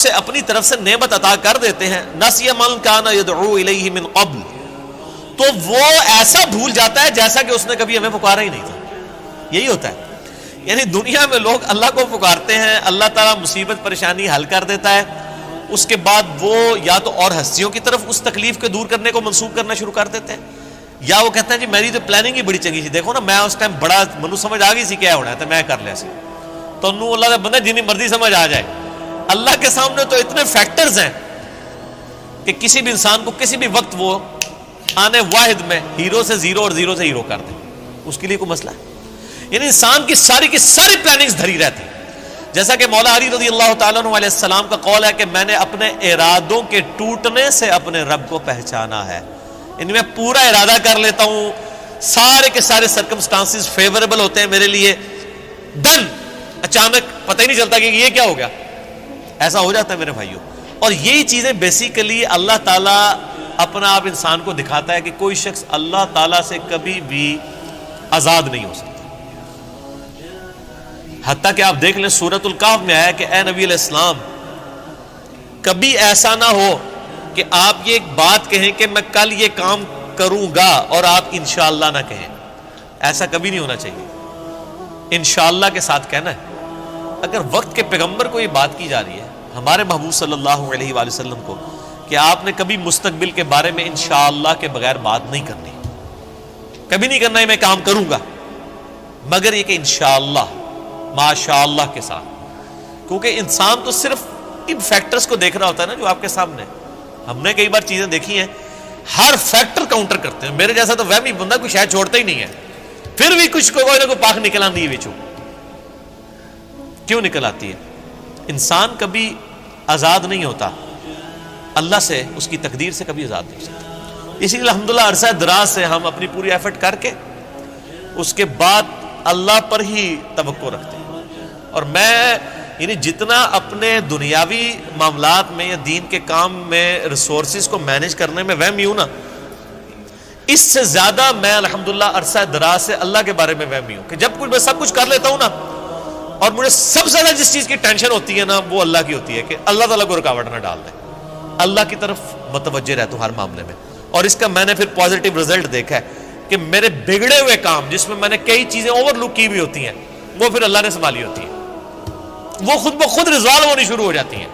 سے اپنی طرف سے نعمت عطا کر دیتے ہیں، نسی من کان یدعو الیہ من قبل، تو وہ ایسا بھول جاتا ہے جیسا کہ اس نے کبھی ہمیں پکارا ہی نہیں تھا۔ یہی ہوتا ہے، یعنی دنیا میں لوگ اللہ کو پکارتے ہیں، اللہ تعالیٰ مصیبت پریشانی حل کر دیتا ہے، اس کے بعد وہ یا تو اور ہستیوں کی طرف اس تکلیف کے دور کرنے کو منسوخ کرنا شروع کر دیتے ہیں، یا وہ کہتے ہیں جی میری تو پلاننگ ہی بڑی چنگی سی، دیکھو نا میں اس ٹائم بڑا منو سمجھ آ گئی سی کیا ہونا ہے تو میں کر لیا سی، تو انہوں اللہ کا بندہ جنی مرضی سمجھ آ جائے، اللہ کے سامنے تو اتنے فیکٹرز ہیں کہ کسی بھی انسان کو کسی بھی وقت وہ آنے واحد میں ہیرو سے زیرو اور زیرو سے ہیرو کر دے، اس کے لیے کوئی مسئلہ ہے؟ یعنی انسان کی ساری پلاننگز دھری رہتی، جیسا کہ مولا علی رضی اللہ تعالیٰ عنہ علیہ السلام کا قول ہے کہ میں نے اپنے ارادوں کے ٹوٹنے سے اپنے رب کو پہچانا ہے، یعنی میں پورا ارادہ کر لیتا ہوں، سارے کے سارے سرکمسٹانسز فیوریبل ہوتے ہیں میرے لیے، ڈن، اچانک پتہ ہی نہیں چلتا کہ یہ کیا ہو گیا، ایسا ہو جاتا ہے میرے بھائیوں۔ اور یہی چیزیں بیسیکلی اللہ تعالیٰ اپنا آپ انسان کو دکھاتا ہے کہ کوئی شخص اللہ تعالیٰ سے کبھی بھی آزاد نہیں ہو سکتا، حتیٰ کہ آپ دیکھ لیں سورۃ الکہف میں آیا کہ اے نبی علیہ السلام کبھی ایسا نہ ہو کہ آپ یہ ایک بات کہیں کہ میں کل یہ کام کروں گا اور آپ انشاءاللہ نہ کہیں، ایسا کبھی نہیں ہونا چاہیے، انشاءاللہ کے ساتھ کہنا ہے۔ اگر وقت کے پیغمبر کو یہ بات کی جا رہی ہے ہمارے محبوب صلی اللہ علیہ وآلہ وسلم کو کہ آپ نے کبھی مستقبل کے بارے میں انشاءاللہ کے بغیر بات نہیں کرنی، کبھی نہیں کرنا ہے میں کام کروں گا، مگر یہ کہ انشاءاللہ ماشاءاللہ کے ساتھ، کیونکہ انسان تو صرف ان فیکٹرز کو دیکھ رہا ہوتا ہے نا جو آپ کے سامنے، ہم نے کئی بار چیزیں دیکھی ہیں ہر فیکٹر کاؤنٹر کرتے ہیں، میرے جیسا تو وہمی بندہ کوئی شاید چھوڑتا ہی نہیں ہے، پھر بھی کچھ کوئی نہ کوئی پاک نکل آتی ہے بچوں، کیوں نکل آتی ہے؟ انسان کبھی آزاد نہیں ہوتا اللہ سے، اس کی تقدیر سے کبھی آزاد نہیں ہو سکتا، اسی لیے الحمدللہ عرصہ دراز سے ہم اپنی پوری ایفرٹ کر کے اس کے بعد اللہ پر ہی توقع رکھتے ہیں، اور میں یعنی جتنا اپنے دنیاوی معاملات میں یا دین کے کام میں ریسورسز کو مینیج کرنے میں وہمی ہوں نا، اس سے زیادہ میں الحمدللہ عرصہ دراز سے اللہ کے بارے میں وہمی ہوں کہ جب کچھ میں سب کچھ کر لیتا ہوں نا، اور مجھے سب سے زیادہ جس چیز کی ٹینشن ہوتی ہے نا وہ اللہ کی ہوتی ہے کہ اللہ تعالیٰ کو رکاوٹ نہ ڈال دے، اللہ کی طرف متوجہ رہتا ہوں ہر معاملے میں، اور اس کا میں نے پھر پازیٹیو رزلٹ دیکھا ہے کہ میرے بگڑے ہوئے کام جس میں میں نے کئی چیزیں اوور لک کی ہوئی ہوتی ہیں وہ پھر اللہ نے سنبھالی ہوتی ہیں، وہ خود بخود ریزالو ہونی شروع ہو جاتی ہیں،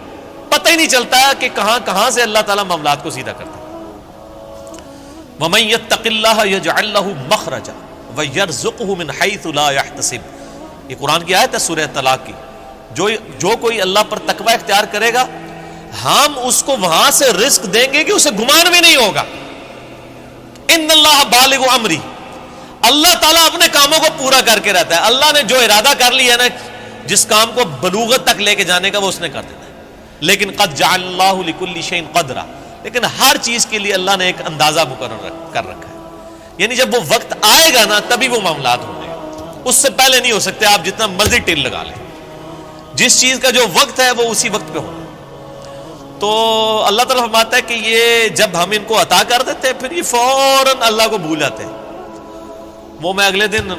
پتہ ہی نہیں چلتا کہ کہاں سے اللہ تعالیٰ معاملات کو سیدھا کرتا ہے۔ وَمَن يَتَّقِ اللَّهَ يَجْعَل لَّهُ مَخْرَجًا وَيَرْزُقْهُ مِنْ حَيْثُ لَا يَحْتَسِبُ، یہ قرآن کی آیت ہے سورہ طلاق کی، جو کوئی اللہ پر تقوی اختیار کرے گا ہم اس کو وہاں سے رزق دیں گے کہ اسے گمان بھی نہیں ہوگا۔ ان اللہ بالغ امری، اللہ تعالیٰ اپنے کاموں کو پورا کر کے رہتا ہے، اللہ نے جو ارادہ کر لیا ہے نا جس کام کو بلوغت تک لے کے جانے کا وہ اس نے کر دینا ہے، لیکن قد جعل اللہ لکل شیء قدرا، لیکن ہر چیز کے لیے اللہ نے ایک اندازہ مقرر کر رکھا ہے، یعنی جب وہ وقت آئے گا نا تبھی وہ معاملات ہوں گے، اس سے پہلے نہیں ہو سکتے، آپ جتنا مرضی ٹل لگا لیں، جس چیز کا جو وقت ہے وہ اسی وقت پہ ہونا۔ تو اللہ تعالیٰ فرماتا ہے کہ یہ جب ہم ان کو عطا کر دیتے ہیں پھر یہ فوراً اللہ کو بھول جاتے ہیں۔ وہ میں اگلے دن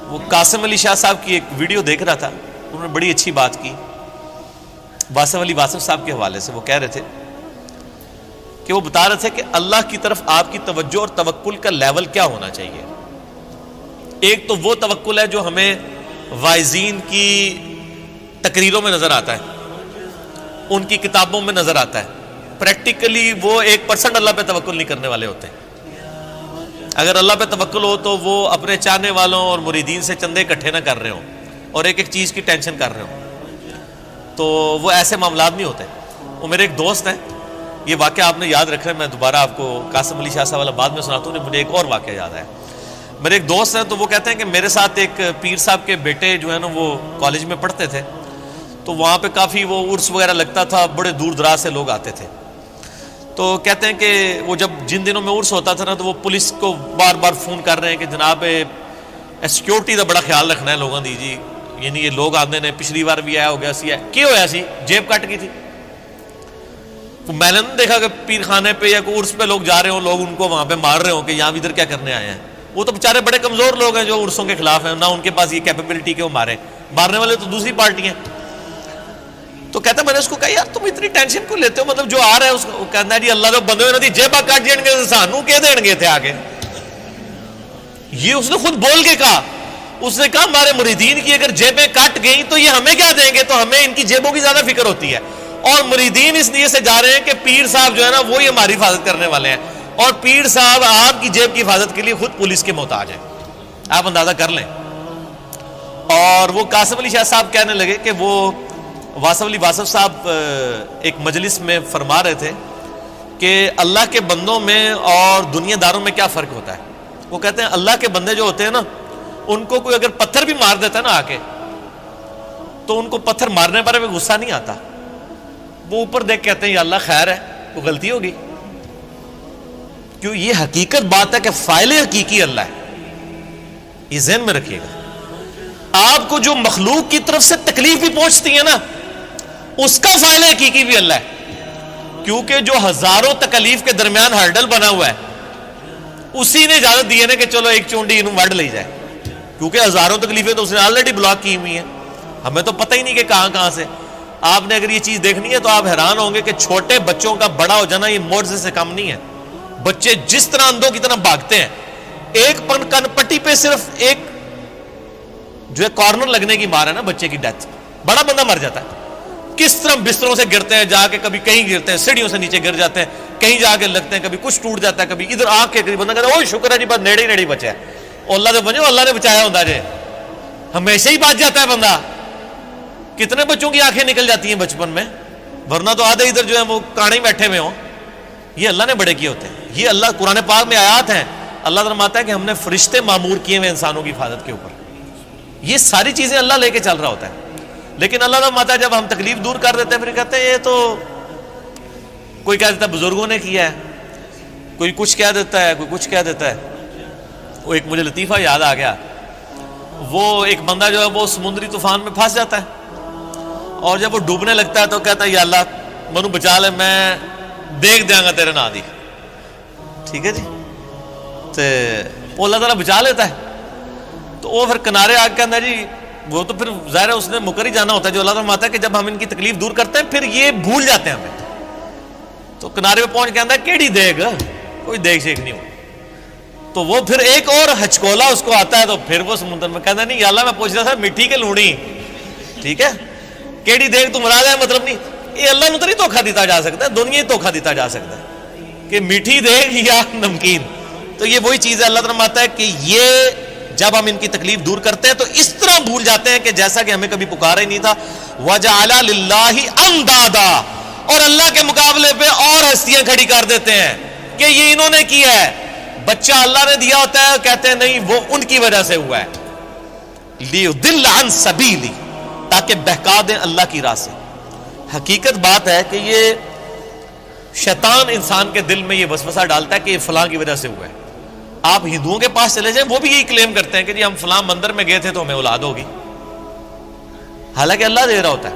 وہ قاسم علی شاہ صاحب کی ایک ویڈیو دیکھ رہا تھا، انہوں نے بڑی اچھی بات کی واصف علی واصف صاحب کے حوالے سے، وہ کہہ رہے تھے کہ وہ بتا رہے تھے کہ اللہ کی طرف آپ کی توجہ اور توکل کا لیول کیا ہونا چاہیے۔ ایک تو وہ توکل ہے جو ہمیں واعظین کی تقریروں میں نظر آتا ہے، ان کی کتابوں میں نظر آتا ہے، پریکٹیکلی وہ 1% اللہ پہ توکل نہیں کرنے والے ہوتے ہیں۔ اگر اللہ پہ توکل ہو تو وہ اپنے چاہنے والوں اور مریدین سے چندے اکٹھے نہ کر رہے ہوں اور ایک ایک چیز کی ٹینشن کر رہے ہوں، تو وہ ایسے معاملات نہیں ہوتے۔ وہ میرے ایک دوست ہیں، یہ واقعہ آپ نے یاد رکھ رہے ہیں، میں دوبارہ آپ کو قاسم علی شاہ صاحب والا بعد میں سناتا ہوں، مجھے ایک اور واقعہ یاد آیا۔ میرے ایک دوست ہیں تو وہ کہتے ہیں کہ میرے ساتھ ایک پیر صاحب کے بیٹے جو ہے نا وہ کالج میں پڑھتے تھے، تو وہاں پہ کافی وہ عرس وغیرہ لگتا تھا، بڑے دور دراز سے لوگ آتے تھے، تو کہتے ہیں کہ وہ جب جن دنوں میں عرس ہوتا تھا نا تو وہ پولیس کو بار بار فون کر رہے ہیں کہ جناب سیکورٹی کا بڑا خیال رکھنا ہے لوگوں دی جی، یعنی یہ لوگ آتے ہیں، پچھلی بار بھی آیا ہو گیا سی ہے کی ہوا سی جیب کٹ گئی تھی، میں نے دیکھا کہ پیر خانے پہ یا کوئی عرس پہ لوگ جا رہے ہوں، لوگ ان کو وہاں پہ مار رہے ہوں کہ یہاں ادھر کیا کرنے آئے ہیں، وہ تو بیچارے بڑے کمزور لوگ ہیں جو عرسوں کے خلاف ہیں، نہ ان کے پاس یہ کیپیبلٹی کہ وہ مارنے والے تو دوسری پارٹی ہیں۔ تو کہتا ہے میں نے اس کو کہا یار تم اتنی ٹینشن کیوں لیتے ہو, مطلب جو آ رہا ہے اس کو کہنا ہے جی اللہ تو بندے نے دی جیبا کاٹ دیں گے سانو کہہ دیں گے تھے آگے. یہ اس نے خود بول کے کہا, اس نے کہا ہمارے مریدین کی اگر جیبیں کٹ گئیں تو یہ ہمیں کیا دیں گے, تو ہمیں ان کی جیبوں کی زیادہ فکر ہوتی ہے. اور مریدین اس لیے سے جا رہے ہیں کہ پیر صاحب جو ہے نا وہی ہماری حفاظت کرنے والے ہیں, اور پیر صاحب آپ کی جیب کی حفاظت کے لیے خود پولیس کے محتاج ہیں, آپ اندازہ کر لیں. اور وہ قاسم علی شاہ صاحب کہنے لگے کہ وہ واصف علی واصف صاحب ایک مجلس میں فرما رہے تھے کہ اللہ کے بندوں میں اور دنیا داروں میں کیا فرق ہوتا ہے. وہ کہتے ہیں اللہ کے بندے جو ہوتے ہیں نا ان کو کوئی اگر پتھر بھی مار دیتا ہے نا آ کے, تو ان کو پتھر مارنے پر بھی غصہ نہیں آتا, وہ اوپر دیکھ کہتے ہیں یا اللہ خیر ہے, کوئی غلطی ہوگی. کیوں, یہ حقیقت بات ہے کہ فاعل حقیقی اللہ ہے, یہ ذہن میں رکھیے گا. آپ کو جو مخلوق کی طرف سے تکلیف بھی پہنچتی ہے نا اس کا فاعل حقیقی بھی اللہ ہے, کیونکہ جو ہزاروں تکلیف کے درمیان ہرڈل بنا ہوا ہے اسی نے اجازت دی ہے نا کہ چلو ایک چونڈی انہوں وڈ لے جائے, کیونکہ ہزاروں تکلیفیں تو اس نے آلریڈی بلاک کی ہوئی ہیں, ہمیں تو پتہ ہی نہیں کہ کہاں کہاں سے. آپ نے اگر یہ چیز دیکھنی ہے تو آپ حیران ہوں گے کہ چھوٹے بچوں کا بڑا ہو جانا یہ معجزے سے کم نہیں ہے. بچے جس طرح اندھوں کی طرح بھاگتے ہیں, ایک کن پٹی پہ صرف ایک جو ہے کارنر لگنے کی مار ہے نا بچے کی ڈیتھ, بڑا بندہ مر جاتا ہے. کس طرح بستروں سے گرتے ہیں جا کے, کبھی کہیں گرتے ہیں سیڑھیوں سے نیچے گر جاتے ہیں, کہیں جا کے لگتے ہیں, کبھی کچھ ٹوٹ جاتا ہے, کبھی ادھر آ کے بندہ کہتا ہے اوہ شکر ہے جی بس نیڑے ہی بچا ہے, اللہ سے بچو اللہ نے بچایا ہوتا ہے, ہمیشہ ہی بچ جاتا ہے بندہ. کتنے بچوں کی آنکھیں نکل جاتی ہیں بچپن میں, ورنہ تو آدھے ادھر جو ہے وہ کانے بیٹھے ہوئے ہوں. یہ اللہ نے بڑے کیے ہوتے ہیں. یہ اللہ قرآن پاک میں آیات ہیں, اللہ فرماتا ہے کہ ہم نے فرشتے معمور کیے ہوئے انسانوں کی حفاظت کے اوپر. یہ ساری چیزیں اللہ لے کے چل رہا ہوتا ہے. لیکن اللہ فرماتا ہے جب ہم تکلیف دور کر دیتے ہیں پھر کہتے ہیں یہ تو کوئی کہہ دیتا ہے بزرگوں نے کیا ہے, کوئی کچھ کہہ دیتا ہے, کوئی کچھ کہہ دیتا ہے. وہ ایک مجھے لطیفہ یاد آ گیا, وہ ایک بندہ جو ہے وہ سمندری طوفان میں پھنس جاتا ہے, اور جب وہ ڈوبنے لگتا ہے تو کہتا ہے یا اللہ منو بچا لے, میں دیکھ دیا گا تیرے نا دی. ٹھیک ہے جی, تو وہ اللہ تعالیٰ بچا لیتا ہے. تو وہ پھر کنارے آ کے کہتا ہے جی وہ تو پھر ظاہر ہے اس نے مکر ہی جانا ہوتا ہے, جو اللہ تعالیٰ فرماتا ہے کہ جب ہم ان کی تکلیف دور کرتے ہیں پھر یہ بھول جاتے ہیں ہمیں. تو کنارے پہ پہنچ کے آتا ہے کیڑی دیکھ, کوئی دیکھ شیک نہیں ہو. تو وہ پھر ایک اور ہچکولا اس کو آتا ہے, تو پھر وہ سمندر میں کہتا ہے نہیں یا اللہ میں پوچھ رہا تھا مٹی کے لوڑی, ٹھیک ہے کیڑی دیکھ تو مراد ہے, مطلب نہیں یہ اللہ نے تو نہیں دھوکھا دیتا جا سکتا ہے, دنیا ہی دھوکھا دیتا جا سکتا ہے کہ میٹھی دیکھ یا نمکین. تو یہ وہی چیز ہے, اللہ تعالیٰ فرماتا ہے کہ یہ جب ہم ان کی تکلیف دور کرتے ہیں تو اس طرح بھول جاتے ہیں کہ جیسا کہ ہمیں کبھی پکارا ہی نہیں تھا. وَجَعَلَ لِلَّهِ أَنْدَادًا, اور اللہ کے مقابلے پہ اور ہستیاں کھڑی کر دیتے ہیں کہ یہ انہوں نے کیا ہے. بچہ اللہ نے دیا ہوتا ہے, کہتے ہیں نہیں وہ ان کی وجہ سے ہوا ہے. لِيُضِلَّ عَنْ سَبِيلِهِ, تاکہ بہکا دیں اللہ کی راہ سے. حقیقت بات ہے کہ یہ شیطان انسان کے دل میں یہ وسوسہ ڈالتا ہے کہ یہ فلاں کی وجہ سے ہوا ہے. آپ ہندوؤں کے پاس چلے جائیں, وہ بھی یہی کلیم کرتے ہیں کہ جی ہم فلاں مندر میں گئے تھے تو ہمیں اولاد ہوگی, حالانکہ اللہ دے رہا ہوتا ہے.